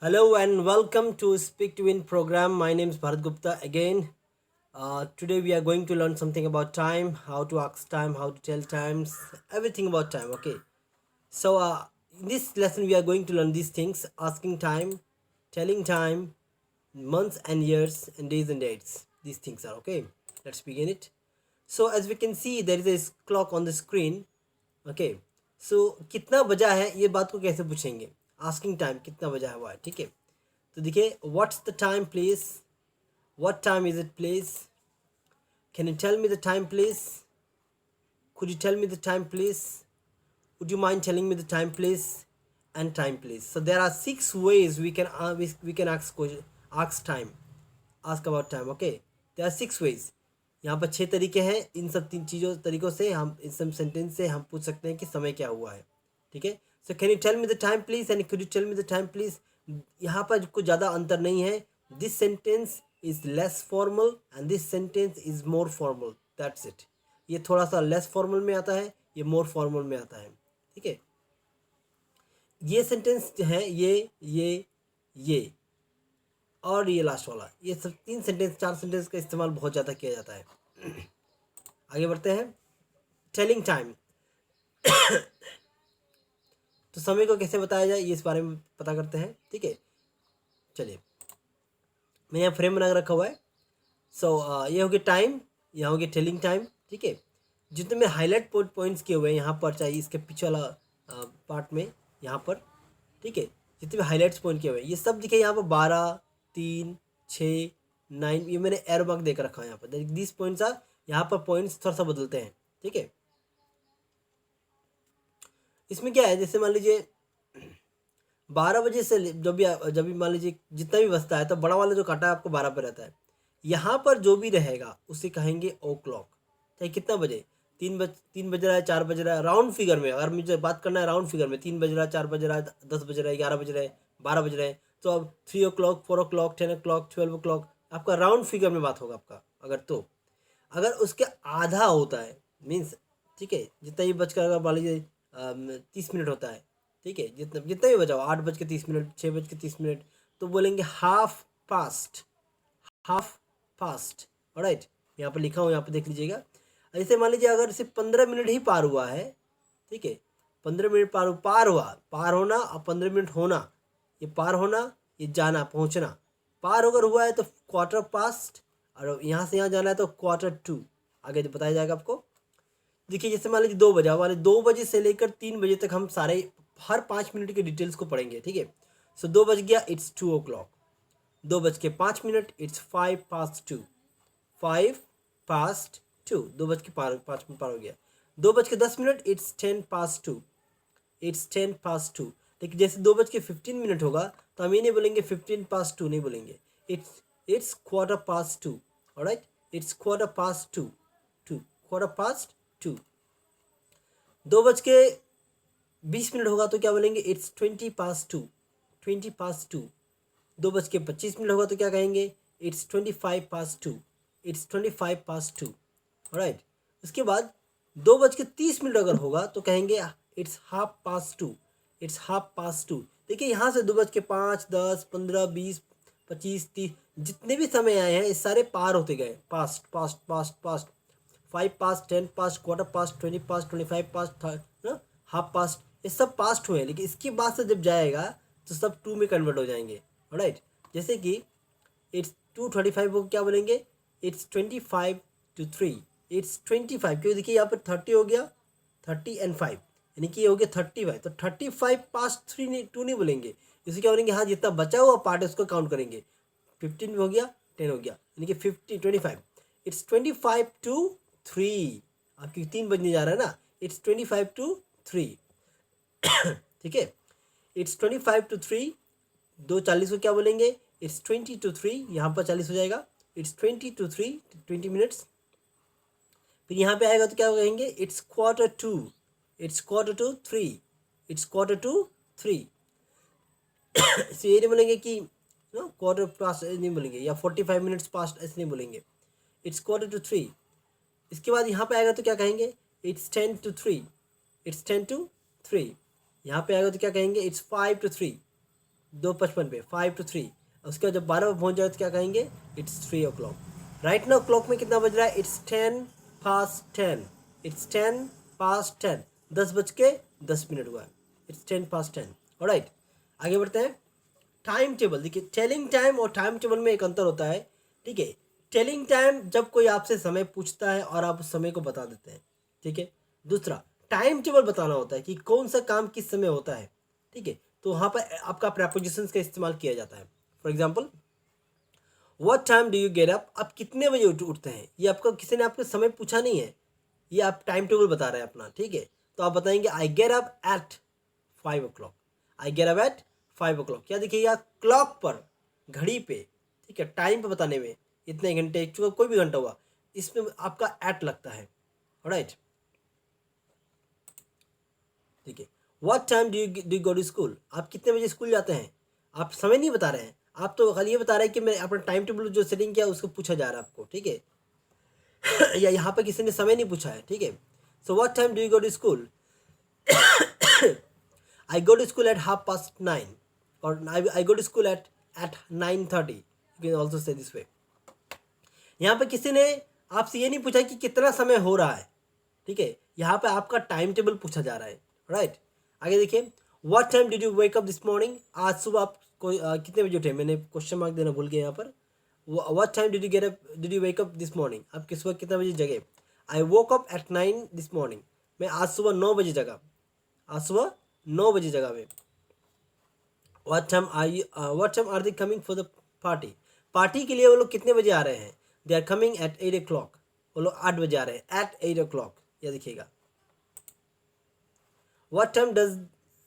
Hello and welcome to Speak to Win program. My name is Bharat Gupta again. Today we are going to learn something about time, how to ask time, how to tell times, everything about time. Okay. So in this lesson we are going to learn these things: asking time, telling time, months and years, and days and dates. These things are okay. Let's begin it. So as we can see, there is a clock on the screen. Okay so कितना बजा है ये बात को कैसे पूछेंगे. Asking time कितना बजा है वो है. ठीक है, तो देखिए what's the time please. What time is it please. Can you tell me the time please. Could you tell me the time please. would you mind telling me the time please and time please. So there are 6 ways we can ask time, ask about time. Okay, there are 6 ways. यहाँ पर 6 तरीके हैं. इन सब तरीकों से हम इन सब sentence से हम पूछ सकते हैं कि समय क्या हुआ है. ठीक है, so can you tell me the time please and could you tell me the time please. यहाँ पर कुछ ज़्यादा अंतर नहीं है. This sentence is less formal and this sentence is more formal. That's it. ये थोड़ा सा लेस फॉर्मल में आता है, ये मोर फॉर्मल में आता है. ठीक है, ये सेंटेंस जो है ये और ये लास्ट वाला, ये सब 4 सेंटेंस का इस्तेमाल बहुत ज़्यादा किया जाता है. आगे बढ़ते हैं. Telling time. तो समय को कैसे बताया जाए ये इस बारे में पता करते हैं. ठीक है, चलिए मैं यहाँ फ्रेम बना रखा हुआ है. सो ये हो गया टाइम, यहाँ हो गया टेलिंग टाइम. ठीक है, जितने में हाईलाइट पॉइंट्स किए हुए हैं यहाँ पर, चाहिए इसके पीछे वाला पार्ट में यहाँ पर. ठीक है, जितने भी हाईलाइट्स पॉइंट किए हुए हैं ये सब दिखे यहाँ पर 12, 3, 6, 9. ये मैंने एरो मार्क देकर रखा है यहाँ पर. दिस पॉइंट्स आर, यहाँ पर पॉइंट्स थोड़ा सा बदलते हैं. ठीक है, इसमें क्या है, जैसे मान लीजिए 12 बजे से जब भी मान लीजिए जितना भी बजता है तो बड़ा वाला जो काटा है आपको 12 पे रहता है. यहाँ पर जो भी रहेगा उसे कहेंगे ओ क्लॉक. चाहे कितना बजे, 3 बज रहा है, 4 बज रहा है, राउंड फिगर में अगर मुझे बात करना है राउंड फिगर में, 3 बज रहा है, 4 बज रहा है, 10 बज रहा है, 11 बज रहा है, 12 बज रहे हैं, तो अब 3 o'clock, 4 o'clock, 10 o'clock, 12 o'clock आपका राउंड फिगर में बात होगा आपका. अगर उसके आधा होता है मीन्स, ठीक है, जितना ही बजकर अगर मान लीजिए 30 मिनट होता है. ठीक है, जितना जितना भी बजाओ, 8 बज के 30 मिनट, 6 बज के 30 मिनट, तो बोलेंगे half past. Half past. Right, यहाँ पर लिखा हूँ, यहाँ पर देख लीजिएगा. ऐसे मान लीजिए अगर सिर्फ 15 मिनट ही पार हुआ है. ठीक है, 15 मिनट पार हुआ. पार होना और 15 मिनट होना, ये पार होना, ये जाना, पहुँचना. पार अगर हुआ है तो क्वार्टर पास्ट, और यहाँ से यहाँ जाना है तो Q2. आगे तो बताया जाएगा आपको. देखिए जैसे मान लीजिए 2 बजा, मान लीजिए 2 बजे से लेकर 3 बजे तक हम सारे हर 5 मिनट के डिटेल्स को पढ़ेंगे. ठीक है, सो 2 बज गया, इट्स 2 o'clock. 2 बज के 5 मिनट, इट्स 5 past 2. 5 past 2, 2 बज के 5 मिनट पार हो गया. 2 बज के 10 minute, it's 10 past 2. It's 10 past 2. लेकिन जैसे 2 बज के 15 मिनट होगा तो हम ये नहीं बोलेंगे 15 past 2, नहीं बोलेंगे. It's Q2. Alright, it's Q2. 2. 2 बज के 20 मिनट होगा तो क्या बोलेंगे, इट्स 20 past 2. 20 past 2. 2 बज के 25 मिनट होगा तो क्या कहेंगे, it's 25 past 2. It's 25 past 2. Right, उसके बाद 2 बज के 30 मिनट अगर होगा तो कहेंगे it's half past 2. It's half past 2. देखिए यहाँ से 2 बज के 5, 10, 15, 20, 25, 30 जितने भी समय आए हैं ये सारे पार होते गए. Past past past past. 5 past, 10 past, Q2 past, 20 past, 25 past, half past, ये सब पास्ट हुए हैं. लेकिन इसके बाद से जब जाएगा तो सब 2 में कन्वर्ट हो जाएंगे. राइट, जैसे कि इट्स 2:25 को क्या बोलेंगे, इट्स 25 to 3. इट्स 25, क्योंकि देखिए यहाँ पर 30 हो गया, 30 and 5 यानी कि ये हो गया 35. तो 35 past 3 नहीं, 2 नहीं बोलेंगे. इसे क्या बोलेंगे, हाँ जितना बचा हुआ पार्ट है उसको काउंट करेंगे. 15 हो गया, 10 हो गया, यानी कि 25. It's 25 to 3. आपकी 3 बजने जा रहा है ना, इट्स 25 to 3. ठीक है, इट्स 25 to 3. 2:40 को क्या बोलेंगे, इट्स 20 to 3. यहाँ पर 40 हो जाएगा. It's 20 to 3, 20 minutes. फिर यहाँ पे आएगा तो क्या कहेंगे, it's Q2. It's Q2 3. It's Q2 3. इसे ये नहीं बोलेंगे कि क्वार्टर पास्ट, नहीं बोलेंगे, या 45 मिनट्स पास्ट, ऐसे नहीं बोलेंगे. It's Q2 3. इसके बाद यहाँ पे आएगा तो क्या कहेंगे, इट्स 10 to 3. It's 10 to 3. यहाँ पे आएगा तो क्या कहेंगे, इट्स 5 to 3. 2:55 पे, 5 to 3। उसके बाद जब 12 पे पहुंच जाए तो क्या कहेंगे, it's 3 o'clock। Right now clock में कितना बज रहा है, इट्स 10 past 10, इट्स 10 past 10, 10:10 हुआ है, इट्स 10 past 10। ऑलराइट, आगे बढ़ते हैं। टाइम टेबल, देखिए टेलिंग टाइम और टाइम टेबल में एक अंतर होता है, ठीक है। टेलिंग टाइम जब कोई आपसे समय पूछता है और आप उस समय को बता देते हैं, ठीक है। दूसरा टाइम टेबल बताना होता है कि कौन सा काम किस समय होता है, ठीक है। तो वहाँ पर आपका प्रेपोजिशंस का इस्तेमाल किया जाता है। For example, what time do you get up, आप कितने बजे उठते हैं, ये आपका किसी ने आपको समय पूछा नहीं है, ये आप टाइम टेबल बता रहे हैं अपना, ठीक है। तो आप बताएंगे I get up at 5 o'clock, I get up at 5 o'clock। क्या देखिएगा, क्लॉक पर, घड़ी पे, ठीक है, टाइम पे बताने में इतने घंटे, कोई भी घंटा हुआ, इसमें आपका एट लगता है। राइट, ठीक है। What time do you go to school, आप कितने बजे स्कूल जाते हैं, आप समय नहीं बता रहे हैं, आप तो खाली ये बता रहे हैं कि मैं अपना टाइम टेबल जो सेटिंग किया उसको पूछा जा रहा है आपको, ठीक है। या यहाँ पे किसी ने समय नहीं पूछा है, ठीक है। So what time do you go to school, I go to school at 9:30 और I go to school at 9:30, you can also say this way. यहाँ पे किसी ने आपसे ये नहीं पूछा कि कितना समय हो रहा है, ठीक है, यहाँ पे आपका टाइम टेबल पूछा जा रहा है। राइट, आगे देखिए, what time did you wake up this morning, आज सुबह आप कितने बजे उठे, मैंने क्वेश्चन मार्क देना भूल गया यहाँ पर। What time did you wake up this morning, आप किस वक्त कितने बजे जगे, I woke up at 9 this morning, मैं आज सुबह 9 बजे जगा, आज सुबह 9 बजे जगा मैं। What time are they coming for the party, party के लिए वो लोग कितने बजे आ रहे हैं, they are coming at 8 o'clock, वो लोग 8 बजे आ रहे हैं, एट 8 o'clock, यह देखिएगा। What time does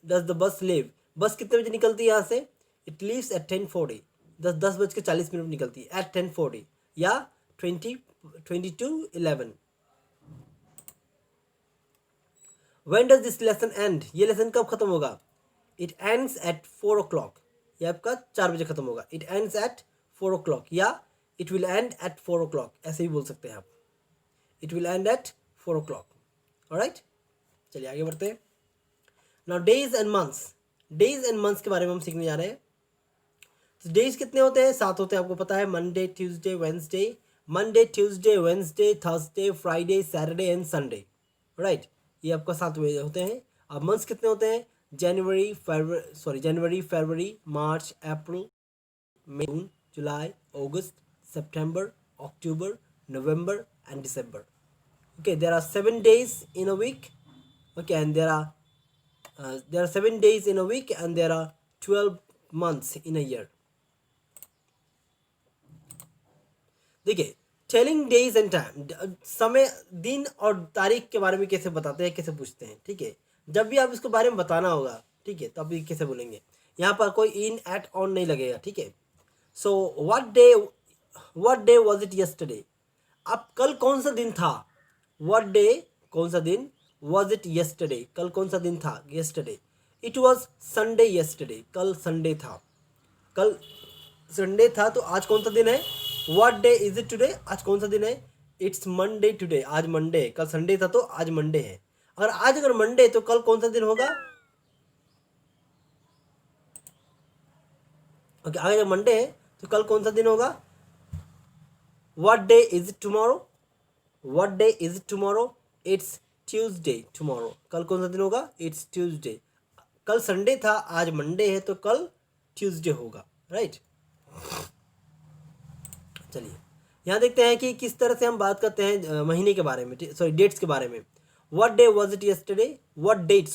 the bus leave, बस कितने बजे निकलती है यहाँ से, इट लीव्स एट 10:40, 10:40 निकलती है, एट 10:40 या 20:11। When does this lesson and, ये लेसन कब खत्म होगा, इट एंड्स एट 4 o'clock, ये आपका 4 बजे खत्म होगा, इट एंड्स एट 4 o'clock या it will end at 4 o'clock, ऐसे भी बोल सकते हैं आप, it will end at 4 o'clock। Alright, चलिए आगे बढ़ते हैं। Now days and months, days and months के बारे में हम सीखने जा रहे हैं। तो डेज कितने होते हैं, 7 होते हैं, आपको पता है, Monday Tuesday Wednesday, Monday Tuesday Wednesday Thursday Friday Saturday and Sunday. Right, ये आपका 7 होते हैं। अब मंथ्स कितने होते हैं, January February March April May June July August September October November and December. Okay, there are 7 days in a week. Okay, and there are 7 days in a week, and there are 12 months in a year. देखिए, telling days and time, समय दिन और तारीख के बारे में कैसे बताते हैं, कैसे पूछते हैं, ठीक है। जब भी आप इसके बारे में बताना होगा, ठीक है, तो आप ये कैसे बोलेंगे, यहाँ पर कोई इन एट ऑन नहीं लगेगा, ठीक है। So what day was it yesterday, अब कल कौन सा दिन था, व्हाट डे कौन सा दिन, वॉज इट यस्टरडे कल कौन सा दिन था, yesterday, it was Sunday yesterday कल संडे था, कल संडे था तो आज कौन सा दिन है, what day is it today, आज कौन सा दिन है, इट्स मंडे टुडे, आज मंडे है, कल संडे था तो आज मंडे है। अगर आज अगर मंडे है तो कल कौन सा दिन होगा, ओके, अगर मंडे है तो कल कौन सा दिन होगा, what day is it tomorrow, what day is it tomorrow, it's Tuesday tomorrow, कल कौन सा दिन होगा, इट्स ट्यूसडे, कल संडे था आज मंडे है तो कल ट्यूसडे होगा। राइट, चलिए यहाँ देखते हैं कि किस तरह से हम बात करते हैं महीने के बारे में, सॉरी डेट्स के बारे में। What day was it yesterday, what date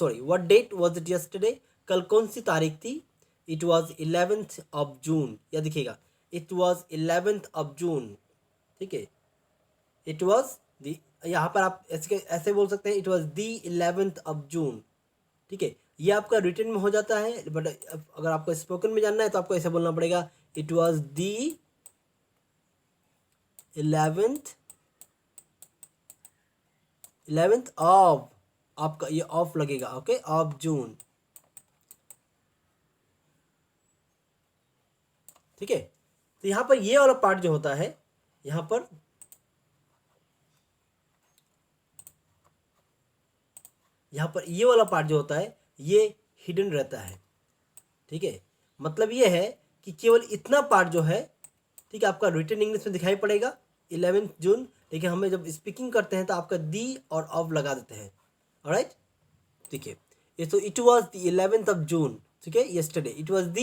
was it yesterday, कल कौन सी तारीख थी, इट वॉज 11th ऑफ जून, या दिखेगा it was 11th of June, ठीक है, इट वॉज दी, यहाँ पर आप ऐसे बोल सकते हैं, it was the 11th of June, ठीक है। ये आपका रिटर्न में हो जाता है, बट अगर आपको स्पोकन में जानना है तो आपको ऐसे बोलना पड़ेगा, it was the 11th of, आपका ये ऑफ लगेगा, ओके, ऑफ जून, ठीक है। तो यहाँ पर ये वाला पार्ट जो होता है, यहाँ पर ये वाला पार्ट जो होता है ये हिडन रहता है, ठीक है। मतलब ये है कि केवल इतना पार्ट जो है, ठीक है, आपका रिटन इंग्लिश में दिखाई पड़ेगा 11 जून, लेकिन हमें जब स्पीकिंग करते हैं तो आपका दी और ऑफ लगा देते हैं। ऑलराइट, ठीक है। ये तो it was the 11th of June, ठीक है, yesterday, it was the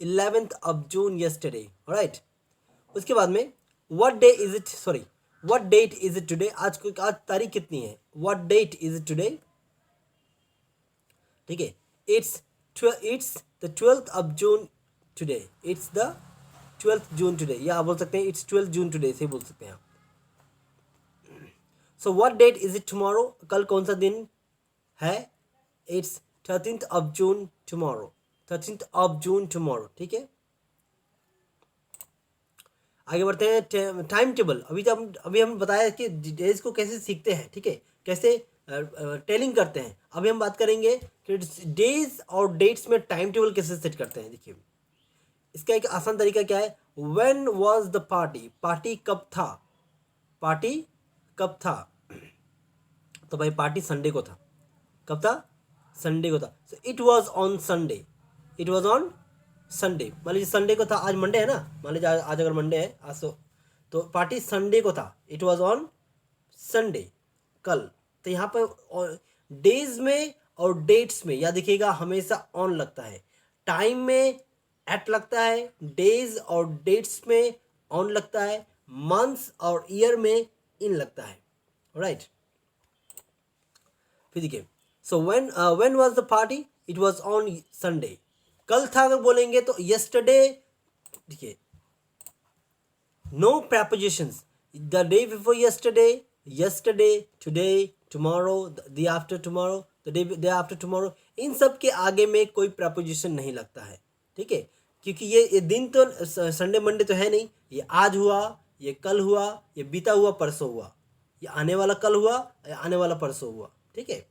11th of June yesterday. Alright, उसके बाद में what day is it, sorry what date is it today, आज तारीख कितनी है, what date is it today, ठीक है, it's it's the 12th of June today, it's the 12th June today, या आप बोल सकते हैं इट्स 12th जून टुडे से बोल सकते हैं आप। So what date is it tomorrow, कल कौन सा दिन है, it's 13th of June tomorrow, 13th of June tomorrow, ठीक है। आगे बढ़ते हैं, टाइम टेबल। अभी हम बताया कि डेज को कैसे सीखते हैं, ठीक है, कैसे टेलिंग करते हैं। अभी हम बात करेंगे कि डेज और डेट्स में टाइम टेबल कैसे सेट करते हैं। देखिए, इसका एक आसान तरीका क्या है, when was the party, party कब था, पार्टी कब था, तो भाई पार्टी संडे को था, कब था, संडे को था। So it was on Sunday, it was on Sunday, मान लीजिए संडे को था, आज मंडे है ना, मान लीजिए आज अगर मंडे है आज, तो पार्टी संडे को था, इट वाज ऑन संडे, कल। तो यहाँ पर डेज में और डेट्स में याद रखिएगा हमेशा ऑन लगता है, टाइम में एट लगता है, डेज और डेट्स में ऑन लगता है, मंथ्स और ईयर में इन लगता है। राइट, फिर देखिए, so when was the party, it was on Sunday, कल था अगर बोलेंगे तो यस्टरडे, देखिए no prepositions, the day before yesterday, yesterday, today, tomorrow, the after tomorrow, the day after tomorrow, इन सब के आगे में कोई प्रपोजिशन नहीं लगता है, ठीक है, क्योंकि ये दिन तो संडे मंडे तो है नहीं, ये आज हुआ, ये कल हुआ, ये बीता हुआ परसों हुआ, ये आने वाला कल हुआ, ये आने वाला परसों हुआ, ठीक है।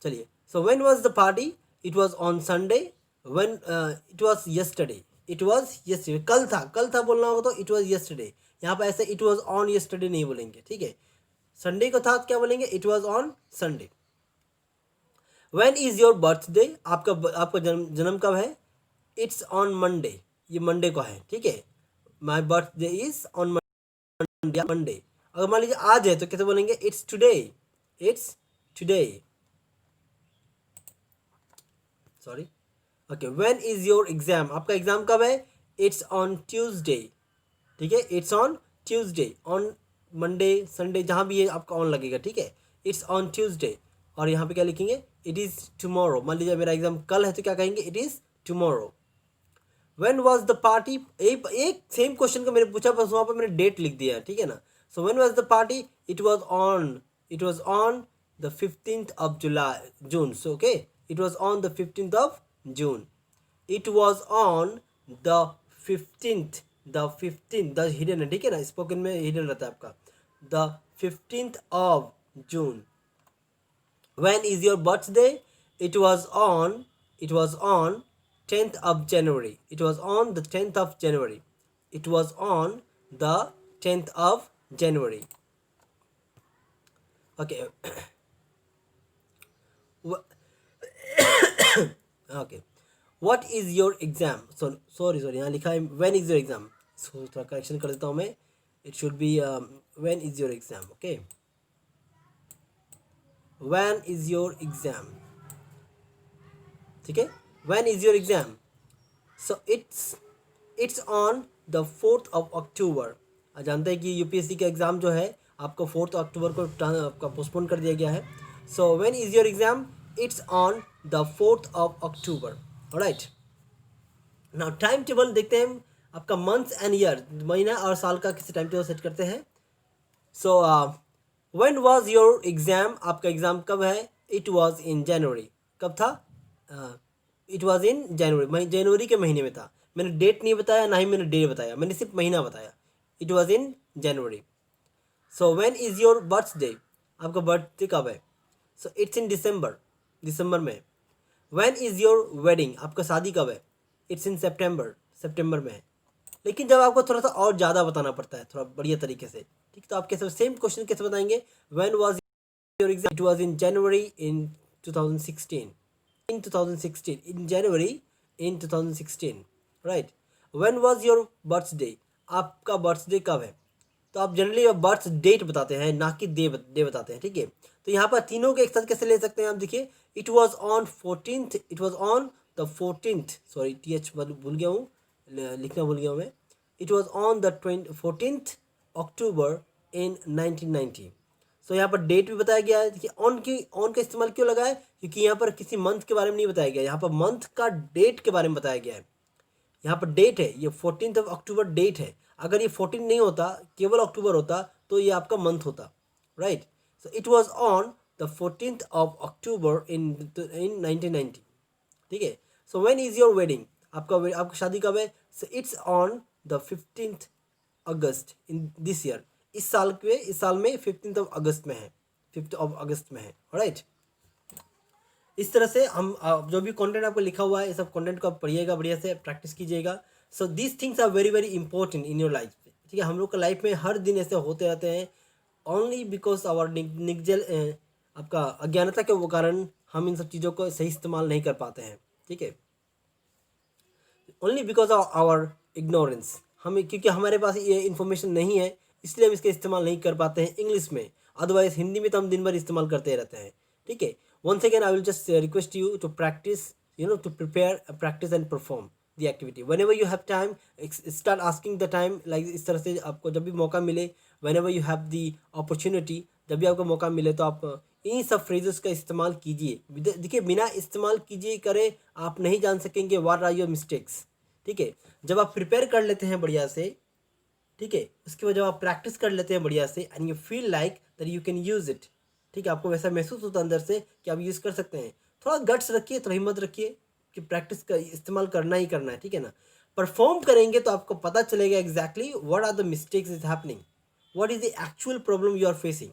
चलिए, सो when was the party, it was on Sunday, when it was yesterday, it was yesterday, कल था बोलना होगा तो इट वाज यस्टरडे, यहाँ पर ऐसे इट वाज ऑन यस्टरडे नहीं बोलेंगे, ठीक है। संडे को था तो क्या बोलेंगे, it was on Sunday. When is your birthday, आपका जन्म कब है, इट्स ऑन मंडे, ये मंडे को है, ठीक है, my birthday is on Monday. अगर मान लीजिए आज है तो कैसे बोलेंगे, it's today, it's today, sorry, okay. When is your exam, आपका एग्जाम कब है, इट्स ऑन ट्यूसडे, ठीक है, it's on Tuesday, on Monday Sunday जहाँ भी है आपका ऑन लगेगा, ठीक है, इट्स ऑन ट्यूसडे। और यहाँ पे क्या लिखेंगे, इट इज़ टुमारो, मान लीजिए मेरा एग्जाम कल है तो क्या कहेंगे, it is tomorrow. When was the party, एक सेम क्वेश्चन को मैंने पूछा बस वहाँ पर मैंने डेट लिख दिया, ठीक है ना। सो when was the party, it was on the 15th of July June, so okay, it was on the 15th of June, it was on the 15th, the hidden है, ठीक है ना, स्पोकन में हिडन रहता है आपका, the 15th of June. When is your birthday? It was on 10th of January. It was on the 10th of January. It was on the 10th of January. Okay. Okay. What is your exam? So sorry यहाँ लिखा है when is your exam. So थोड़ा correction कर देता हूँ मैं. It should be when is your exam. Okay. When is your exam? ठीक है, when is your exam? So it's on the 4th of October. आप जानते हैं कि यूपीएससी का एग्ज़ाम जो है आपको 4th अक्टूबर को आपका पोस्टपोन कर दिया गया है. So when is your exam? It's on the 4th of October. Alright. Now time table देखते हैं आपका मंथ एंड ईयर, महीना और साल का किसी टाइम टेबल सेट करते हैं. So when was your exam? आपका एग्ज़ाम कब है? It was in January. कब था? It was in January. जनवरी के महीने में था. मैंने डेट नहीं बताया, ना ही मैंने डे बताया, मैंने सिर्फ महीना बताया. It was in January. So when is your birthday? आपका बर्थडे कब है? So it's in December. दिसंबर में. When is your wedding? आपका शादी कब है? It's in September. सितंबर में है. लेकिन जब आपको थोड़ा सा और ज़्यादा बताना पड़ता है, थोड़ा बढ़िया तरीके से, ठीक, तो आप कैसे सेम क्वेश्चन कैसे बताएंगे? When was your exam? It was in January in 2016. In 2016, in January in 2016, right. When was your birthday, आपका बर्थडे कब है? तो आप जनरली बर्थ डेट बताते हैं, ना कि डे बताते हैं, ठीक है। तो यहाँ पर तीनों के एक साथ कैसे ले सकते हैं आप? देखिए, it was on 14th, it was on the 14th, sorry TH भूल गया हूँ, लिखना भूल गया हूँ मैं। It was on the 14th अक्टूबर इन 1990। सो यहाँ पर डेट भी बताया गया है। देखिए, ऑन का इस्तेमाल क्यों लगा है? क्योंकि यहाँ पर किसी मंथ के बारे में नहीं बताया गया, यहाँ पर मंथ का डेट के बारे में बताया गया है। यहाँ पर डेट है, ये 14th अक्टूबर डेट है। अगर ये 14 नहीं होता, केवल अक्टूबर होता, तो ये आपका मंथ होता, right. So it was on the 14th अक्टूबर इन 1990, ठीक है। So when is your wedding, आपका शादी कब है? So it's on the 15th August in this year, इस साल में 15th अगस्त में है, 5th अगस्त में है, राइट। इस तरह से हम जो भी कंटेंट आपको लिखा हुआ है, ये सब कंटेंट को आप पढ़िएगा, बढ़िया से प्रैक्टिस कीजिएगा। So these things are very very important in your life, ठीक है। हम लोग का लाइफ में हर दिन ऐसे होते रहते हैं, ओनली बिकॉज आवर निगजल आपका अज्ञानता के कारण हम इन सब चीज़ों को सही इस्तेमाल नहीं कर पाते हैं, ठीक है। Only because of our ignorance, हमें क्योंकि हमारे पास ये इन्फॉर्मेशन नहीं है, इसलिए हम इसका इस्तेमाल नहीं कर पाते हैं इंग्लिश में। अदरवाइज हिंदी में तो हम दिन भर इस्तेमाल करते रहते हैं, ठीक है। once again I will just request you to practice, to prepare, practice and perform the activity whenever you have time. Start asking the time, like इस तरह से आपको जब भी मौका मिले, whenever you have the opportunity, जब भी आपको मौका मिले तो आप इन सब फ्रेजेस का इस्तेमाल कीजिए। देखिए, बिना इस्तेमाल कीजिए करे आप नहीं जान सकेंगे व्हाट आर योर मिस्टेक्स, ठीक है। जब आप प्रिपेयर कर लेते हैं बढ़िया से, ठीक है, उसके बाद जब आप प्रैक्टिस कर लेते हैं बढ़िया से, and you feel like that you can use it, ठीक है, आपको वैसा महसूस होता है अंदर से कि आप यूज़ कर सकते हैं। थोड़ा गट्स रखिए, थोड़ा हिम्मत रखिए कि प्रैक्टिस का इस्तेमाल करना ही करना है, ठीक है ना। परफॉर्म करेंगे तो आपको पता चलेगा exactly what are the mistakes is happening, what is the actual problem you are facing,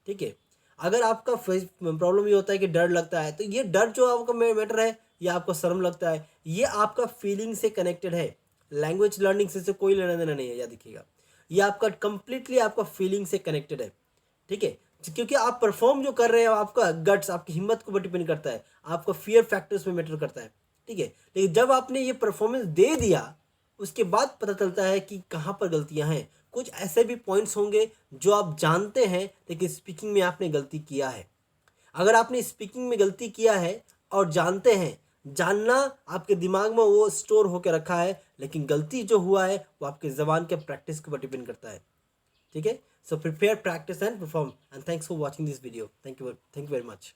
ठीक है। अगर आपका प्रॉब्लम ये होता है कि डर लगता है, तो ये डर जो आपका मैटर है, या आपको शर्म लगता है, ये आपका फीलिंग से कनेक्टेड है। लैंग्वेज लर्निंग से कोई लेना देना नहीं है, याद रखिएगा। ये आपका कंप्लीटली आपका फीलिंग से कनेक्टेड है, ठीक है। क्योंकि आप परफॉर्म जो कर रहे हैं, आपका गट्स, आपकी हिम्मत को डिपेंड करता है, आपका फियर फैक्टर्स में मैटर करता है, ठीक है। लेकिन जब आपने ये परफॉर्मेंस दे दिया, उसके बाद पता चलता है कि कहाँ पर गलतियाँ हैं। कुछ ऐसे भी पॉइंट्स होंगे जो आप जानते हैं, लेकिन स्पीकिंग में आपने गलती किया है। अगर आपने स्पीकिंग में गलती किया है और जानते हैं, जानना आपके दिमाग में वो स्टोर होकर रखा है, लेकिन गलती जो हुआ है वो आपके ज़बान के प्रैक्टिस के ऊपर डिपेंड करता है, ठीक है। So prepare, practice and perform, and thanks for watching this video. Thank you very much.